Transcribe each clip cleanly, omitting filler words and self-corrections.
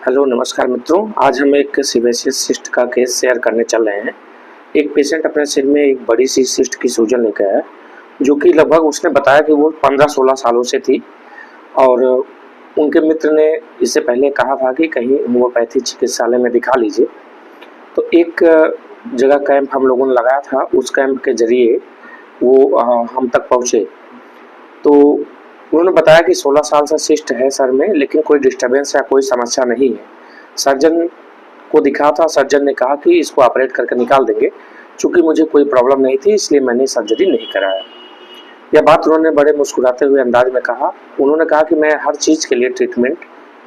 Hello नमस्कार मित्रों, आज हम एक सीबेसियस सिस्ट का केस शेयर करने चल रहे हैं। एक पेशेंट अपने सिर में एक बड़ी सी सिस्ट की सूजन लेकर आया, जो कि लगभग उसने बताया कि वो 15-16 सालों से थी और उनके मित्र ने इससे पहले कहा था कि कहीं होम्योपैथी चिकित्सालय में दिखा लीजिए। तो एक जगह कैंप हम लोगों ने लगाया था, उस कैंप के जरिए वो हम तक पहुँचे। तो उन्होंने बताया कि 16 साल से सिस्ट है सर में, लेकिन कोई डिस्टर्बेंस या कोई समस्या नहीं है। सर्जन को दिखा था, सर्जन ने कहा कि इसको ऑपरेट करके निकाल देंगे। चूँकि मुझे कोई प्रॉब्लम नहीं थी, इसलिए मैंने सर्जरी नहीं कराया। यह बात उन्होंने बड़े मुस्कुराते हुए अंदाज में कहा। उन्होंने कहा कि मैं हर चीज़ के लिए ट्रीटमेंट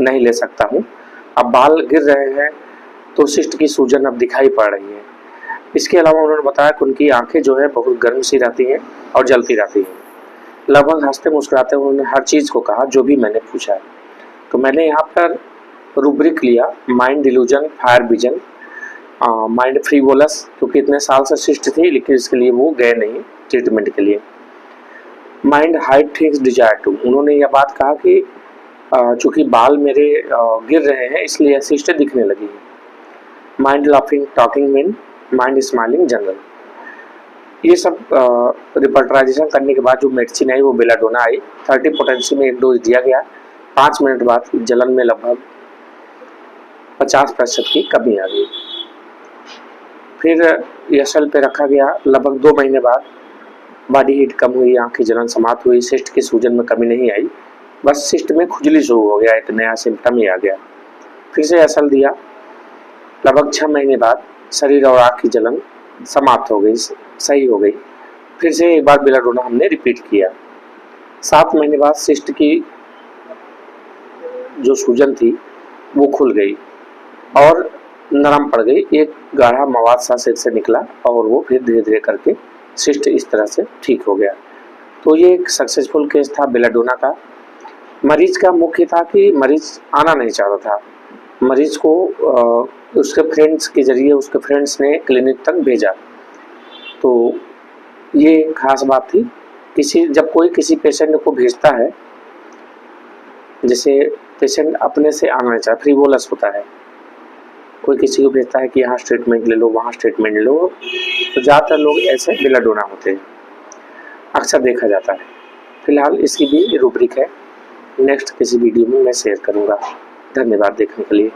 नहीं ले सकता हूँ। अब बाल गिर रहे हैं तो सिस्ट की सूजन अब दिखाई पड़ रही है। इसके अलावा उन्होंने बताया कि उनकी आंखें जो है बहुत गर्म सी रहती हैं और जलती रहती हैं। लगभग हंसते मुस्कुराते हुए उन्होंने हर चीज़ को कहा जो भी मैंने पूछा है। तो मैंने यहाँ पर रूब्रिक लिया, mind delusion, fire vision, mind frivolous, क्योंकि इतने साल से सिस्ट थी लेकिन इसके लिए वो गए नहीं ट्रीटमेंट के लिए। Mind height things desire to, उन्होंने यह बात कहा कि चूँकि बाल मेरे गिर रहे हैं इसलिए सिस्ट दिखने लगी है। Mind laughing, talking mean, mind smiling general. ये सब रिपर्टराइजेशन करने के बाद जो मेडिसिन आई वो बेलाडोना आई। 30 पोटेंसी में एक डोज दिया गया। 5 मिनट बाद जलन में लगभग 50% की कमी आ गई। फिर एसएल पे रखा गया। लगभग 2 महीने बाद बॉडी हीट कम हुई, आँख की जलन समाप्त हुई, सिस्ट की सूजन में कमी नहीं आई, बस सिस्ट में खुजली शुरू हो गया, एक नया सिम्टम ही आ गया। फिर से एसएल दिया। लगभग 6 महीने बाद शरीर और आँख की जलन समाप्त हो गई, सही हो गई। फिर से एक बार बेलाडोना हमने रिपीट किया। 7 महीने बाद सिस्ट की जो सूजन थी वो खुल गई और नरम पड़ गई। एक गाढ़ा मवाद सा सिर से निकला और वो फिर धीरे धीरे करके सिस्ट इस तरह से ठीक हो गया। तो ये एक सक्सेसफुल केस था बेलाडोना का। मरीज का मुख्य था कि मरीज आना नहीं चाहता था। मरीज को उसके फ्रेंड्स के जरिए उसके फ्रेंड्स ने क्लिनिक तक भेजा। तो ये खास बात थी। जब कोई किसी पेशेंट को भेजता है, जैसे पेशेंट अपने से आना नहीं चाहता, फ्रीवोलस होता है, कोई किसी को भेजता है कि यहाँ ट्रीटमेंट ले लो, वहाँ ट्रीटमेंट ले लो, तो ज़्यादातर लोग ऐसे बेलाडोना होते हैं, अक्सर देखा जाता है। फिलहाल इसकी भी रूब्रिक है, नेक्स्ट किसी वीडियो में मैं शेयर करूँगा। धन्यवाद देखने के लिए।